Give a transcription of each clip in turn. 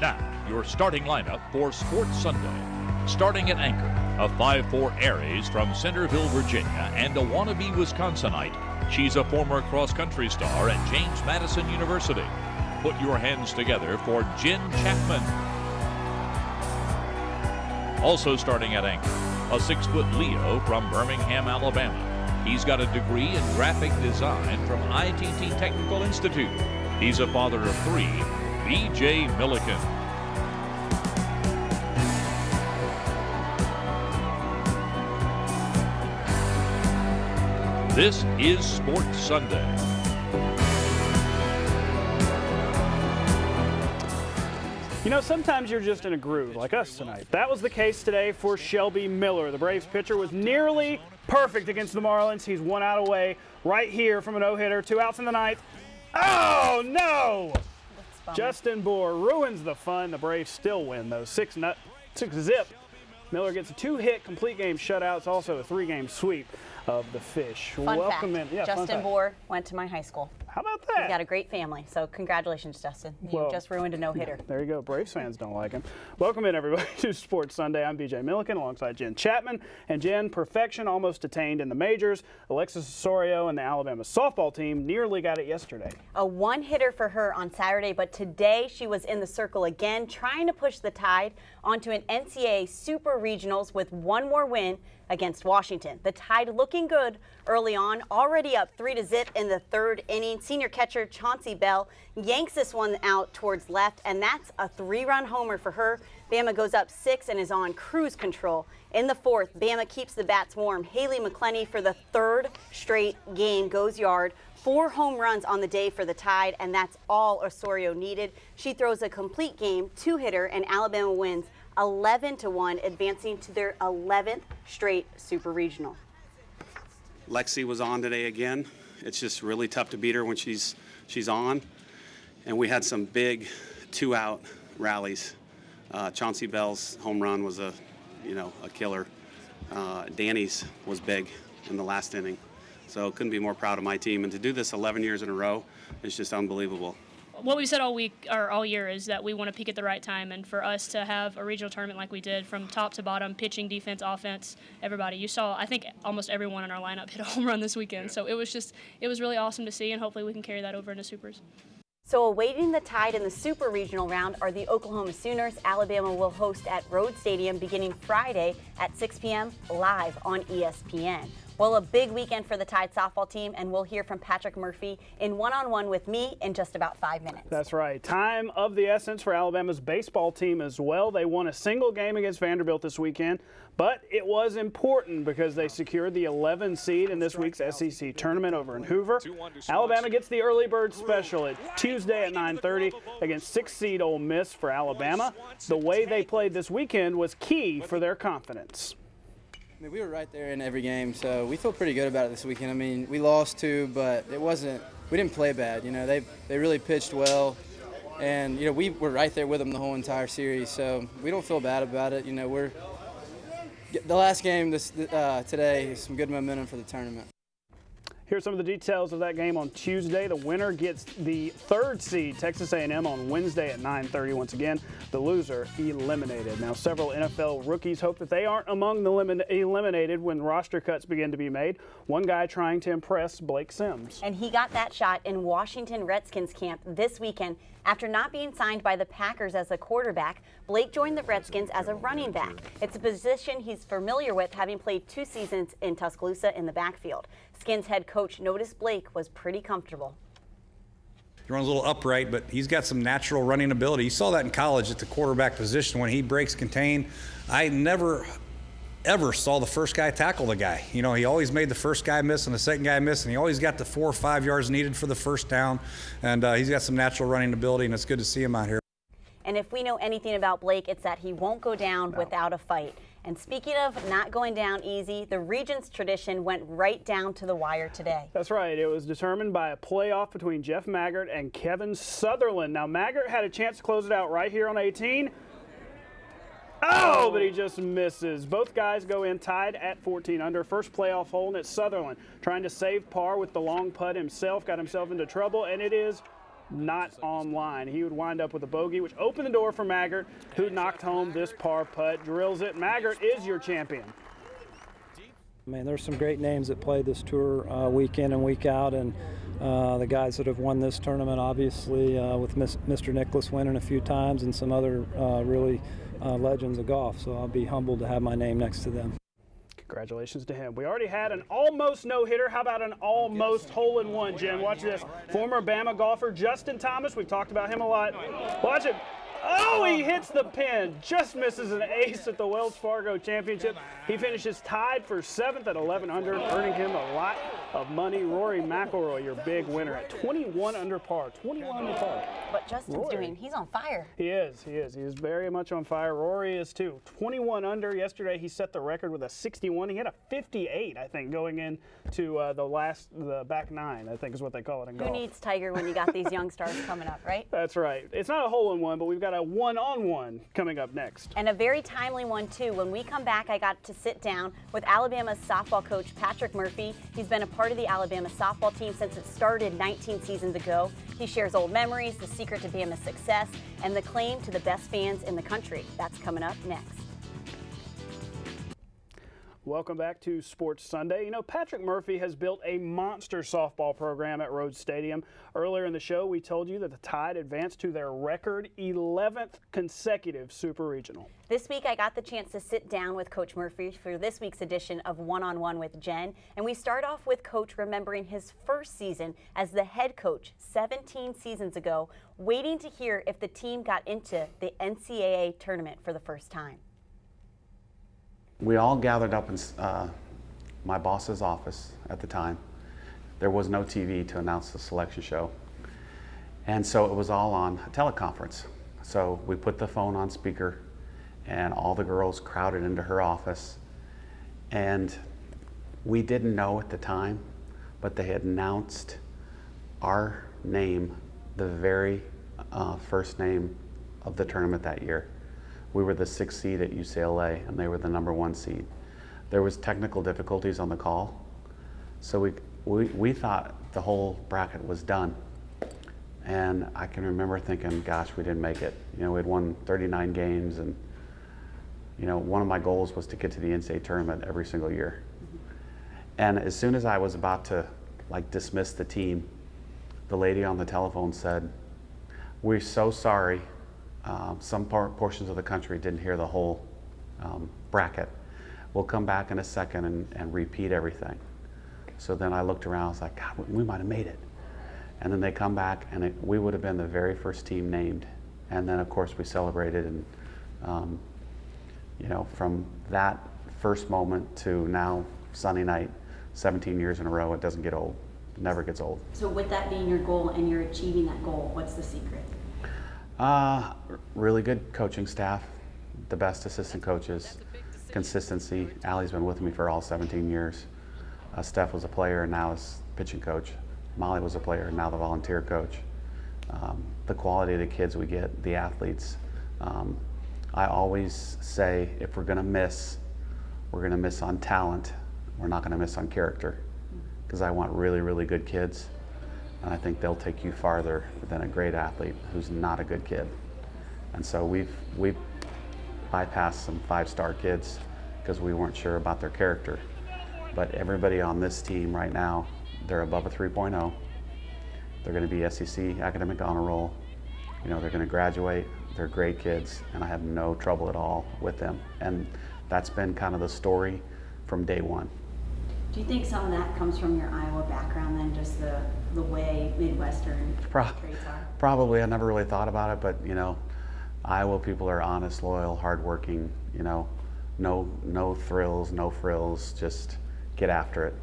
Now, your starting lineup for Sports Sunday. Starting at anchor, a 5'4" Aries from Centerville, Virginia, and a wannabe Wisconsinite. She's a former cross-country star at James Madison University. Put your hands together for Jen Chapman. Also starting at anchor, a 6-foot Leo from Birmingham, Alabama. He's got a degree in graphic design from ITT Technical Institute. He's a father of 3, B.J. Millican. This is Sports Sunday. You know, sometimes you're just in a groove, like us tonight. That was the case today for Shelby Miller. The Braves pitcher was nearly perfect against the Marlins. He's 1 out away right here from a no-hitter. 2 outs in the ninth. Oh, no! Justin Bohr ruins the fun. The Braves still win, though. 6-zip. Miller gets a 2-hit complete game shutout. It's also a 3-game sweep of the Fish. Welcome fact. In. Yeah, Justin Bohr went to my high school. How about that? He's got a great family, so congratulations, Justin. You just ruined a no-hitter. There you go. Braves fans don't like him. Welcome in, everybody, to Sports Sunday. I'm B.J. Millican alongside Jen Chapman. And Jen, perfection almost attained in the majors. Alexis Osorio and the Alabama softball team nearly got it yesterday. A 1-hitter for her on Saturday, but today she was in the circle again, trying to push the Tide onto an NCAA Super Regionals with one more win against Washington. The Tide looking good early on, already up 3-zip in the 3rd inning. Senior catcher Chauncey Bell yanks this one out towards left, and that's a 3-run homer for her. Bama goes up 6 and is on cruise control. In the 4th, Bama keeps the bats warm. Haley McClenny for the 3rd straight game goes yard. 4 home runs on the day for the Tide, and that's all Osorio needed. She throws a complete game 2-hitter, and Alabama wins 11-1, advancing to their 11th straight Super Regional. Lexi was on today again. It's just really tough to beat her when she's on. And we had some big 2-out rallies. Chauncey Bell's home run was a killer. Danny's was big in the last inning. So couldn't be more proud of my team. And to do this 11 years in a row is just unbelievable. What we've said all week or all year is that we want to peak at the right time, and for us to have a regional tournament like we did from top to bottom, pitching, defense, offense, everybody. You saw, I think almost everyone in our lineup hit a home run this weekend. So it was really awesome to see, and hopefully we can carry that over into Supers. So awaiting the Tide in the Super Regional round are the Oklahoma Sooners. Alabama will host at Rhodes Stadium beginning Friday at 6 p.m. live on ESPN. Well, a big weekend for the Tide softball team, and we'll hear from Patrick Murphy in one-on-one with me in just about 5 minutes. That's right. Time of the essence for Alabama's baseball team as well. They won a single game against Vanderbilt this weekend, but it was important because they secured the 11 seed in this week's SEC tournament over in Hoover. Alabama gets the early bird special at Tuesday at 9:30 against 6th seed Ole Miss for Alabama. The way they played this weekend was key for their confidence. I mean, we were right there in every game, so we feel pretty good about it this weekend. I mean, we lost 2, but we didn't play bad. You know, they really pitched well, and we were right there with them the whole entire series, so we don't feel bad about it. The last game today is some good momentum for the tournament. Here's some of the details of that game on Tuesday. The winner gets the 3rd seed, Texas A&M, on Wednesday at 9:30. Once again, the loser eliminated. Now, several NFL rookies hope that they aren't among the eliminated when roster cuts begin to be made. One guy trying to impress Blake Sims. And he got that shot in Washington Redskins camp this weekend. After not being signed by the Packers as a quarterback, Blake joined the Redskins as a running back. It's a position he's familiar with, having played 2 seasons in Tuscaloosa in the backfield. Skins head coach noticed Blake was pretty comfortable. He runs a little upright, but he's got some natural running ability. You saw that in college at the quarterback position when he breaks contain. I never ever saw the first guy tackle the guy. He always made the first guy miss and the second guy miss, and he always got the 4 or 5 yards needed for the first down. And he's got some natural running ability, and it's good to see him out here. And if we know anything about Blake, it's that he won't go down without a fight. And speaking of not going down easy, the Regents tradition went right down to the wire today. That's right. It was determined by a playoff between Jeff Maggart and Kevin Sutherland. Now, Maggart had a chance to close it out right here on 18. Oh, but he just misses. Both guys go in tied at 14 under. First playoff hole, and it's Sutherland trying to save par with the long putt himself. Got himself into trouble, and it is not online. He would wind up with a bogey, which opened the door for Maggart, who knocked home this par putt, drills it. Maggart is your champion. I mean, there's some great names that play this tour week in and week out, and the guys that have won this tournament, obviously, with Mr. Nicklaus winning a few times and some other really legends of golf. So I'll be humbled to have my name next to them. Congratulations to him. We already had an almost no-hitter. How about an almost hole-in-one, Jen? Watch this. Former Bama golfer Justin Thomas. We've talked about him a lot. Watch it. Oh, he hits the pin. Just misses an ace at the Wells Fargo Championship. He finishes tied for 7th at 11 under, earning him a lot of money. Rory McIlroy, your big winner at 21 under par. 21 under par. What Justin's doing, he's on fire. He is. He is very much on fire. Rory is too. 21 under. Yesterday he set the record with a 61. He had a 58, I think, going into the back nine, I think is what they call it in golf. Who needs Tiger when you got these young stars coming up, right? That's right. It's not a hole-in-one, but we've got a one-on-one coming up next. And a very timely one, too. When we come back, I got to sit down with Alabama's softball coach, Patrick Murphy. He's been a part of the Alabama softball team since it started 19 seasons ago. He shares old memories, the secret to Bama's success, and the claim to the best fans in the country. That's coming up next. Welcome back to Sports Sunday. You know, Patrick Murphy has built a monster softball program at Rhodes Stadium. Earlier in the show, we told you that the Tide advanced to their record 11th consecutive Super Regional. This week, I got the chance to sit down with Coach Murphy for this week's edition of One-on-One with Jen. And we start off with Coach remembering his first season as the head coach 17 seasons ago, waiting to hear if the team got into the NCAA tournament for the first time. We all gathered up in my boss's office at the time. There was no TV to announce the selection show. And so it was all on a teleconference. So we put the phone on speaker and all the girls crowded into her office. And we didn't know at the time, but they had announced our name, the very first name of the tournament that year. We were the 6th seed at UCLA, and they were the #1 seed. There was technical difficulties on the call, so we thought the whole bracket was done. And I can remember thinking, gosh, we didn't make it. You know, we'd won 39 games, and you know, one of my goals was to get to the NCAA tournament every single year. And as soon as I was about to dismiss the team, the lady on the telephone said, "We're so sorry. Some portions of the country didn't hear the whole bracket. We'll come back in a second and repeat everything." So then I looked around, I was like, God, we might have made it. And then they come back, and we would have been the very first team named. And then, of course, we celebrated, and you know, from that first moment to now, Sunday night, 17 years in a row, it doesn't get old. It never gets old. So with that being your goal and you're achieving that goal, what's the secret? Really good coaching staff, the best assistant coaches, consistency. Allie's been with me for all 17 years. Steph was a player and now is pitching coach. Molly was a player and now the volunteer coach. The quality of the kids we get, the athletes. I always say if we're going to miss, we're going to miss on talent. We're not going to miss on character, because I want really, really good kids. And I think they'll take you farther than a great athlete who's not a good kid. And so we've bypassed some 5-star kids because we weren't sure about their character. But everybody on this team right now, they're above a 3.0. They're going to be SEC academic honor roll. You know, they're going to graduate. They're great kids, and I have no trouble at all with them. And that's been kind of the story from day one. Do you think some of that comes from your Iowa background then, just the way Midwestern traits are? Probably. I never really thought about it, but you know, Iowa people are honest, loyal, hardworking, you know, no thrills, no frills, just get after it.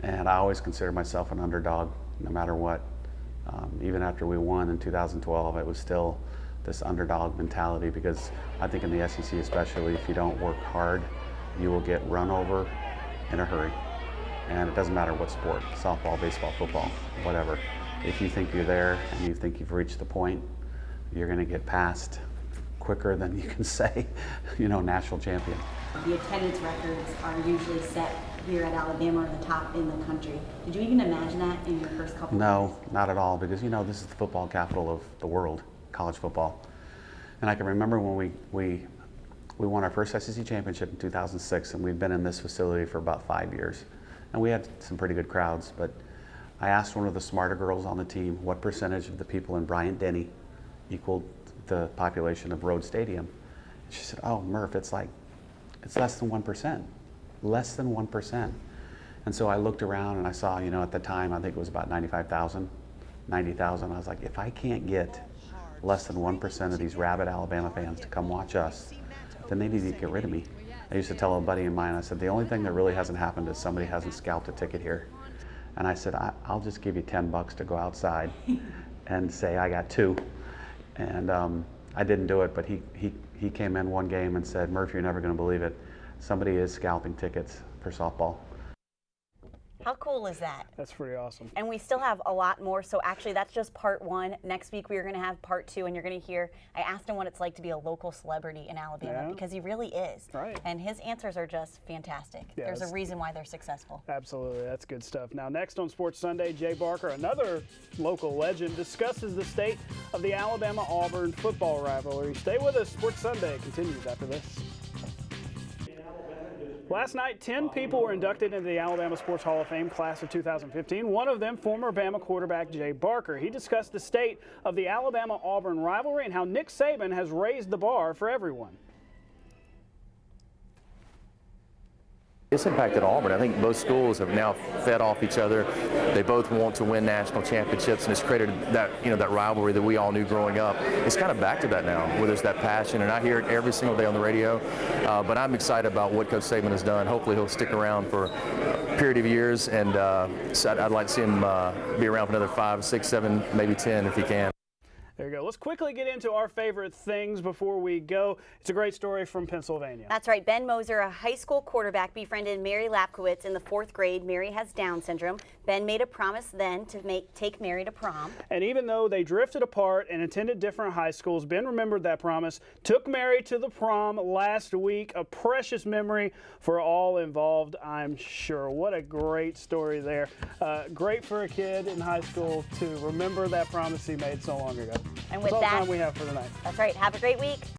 And I always consider myself an underdog, no matter what. Even after we won in 2012, it was still this underdog mentality, because I think in the SEC especially, if you don't work hard, you will get run over in a hurry. And it doesn't matter what sport, softball, baseball, football, whatever. If you think you're there and you think you've reached the point, you're going to get passed quicker than you can say, you know, national champion. The attendance records are usually set here at Alabama are the top in the country. Did you even imagine that in your first couple No, years? not at all, because you know this is the football capital of the world, college football. And I can remember when we won our first SEC championship in 2006, and we've been in this facility for about 5 years. And we had some pretty good crowds, but I asked one of the smarter girls on the team what percentage of the people in Bryant-Denny equaled the population of Rhodes Stadium. And she said, oh, Murph, it's less than 1%, less than 1%. And so I looked around and I saw, you know, at the time, I think it was about 95,000, 90,000. I was like, if I can't get less than 1% of these rabid Alabama fans to come watch us, then they need to get rid of me. I used to tell a buddy of mine, I said, the only thing that really hasn't happened is somebody hasn't scalped a ticket here. And I said, I'll just give you 10 bucks to go outside and say I got 2. And I didn't do it, but he came in one game and said, Murph, you're never going to believe it. Somebody is scalping tickets for softball. How cool is that? That's pretty awesome. And we still have a lot more, so actually that's just part 1. Next week we are going to have part 2, and you're going to hear, I asked him what it's like to be a local celebrity in Alabama, because he really is. Right. And his answers are just fantastic. Yeah, there's a reason why they're successful. Absolutely, that's good stuff. Now next on Sports Sunday, Jay Barker, another local legend, discusses the state of the Alabama-Auburn football rivalry. Stay with us, Sports Sunday continues after this. Last night, 10 people were inducted into the Alabama Sports Hall of Fame class of 2015. One of them, former Bama quarterback Jay Barker. He discussed the state of the Alabama-Auburn rivalry and how Nick Saban has raised the bar for everyone. It's impacted Auburn. I think both schools have now fed off each other. They both want to win national championships, and it's created that, you know, that rivalry that we all knew growing up. It's kind of back to that now, where there's that passion, and I hear it every single day on the radio. But I'm excited about what Coach Saban has done. Hopefully he'll stick around for a period of years, and so I'd like to see him be around for another 5, 6, 7, maybe 10 if he can. There you go. Let's quickly get into our favorite things before we go. It's a great story from Pennsylvania. That's right. Ben Moser, a high school quarterback, befriended Mary Lapkowitz in the 4th grade. Mary has Down syndrome. Ben made a promise then to take Mary to prom. And even though they drifted apart and attended different high schools, Ben remembered that promise, took Mary to the prom last week. A precious memory for all involved, I'm sure. What a great story there. Great for a kid in high school to remember that promise he made so long ago. And with that's all the that, time we have for tonight. That's right. Have a great week.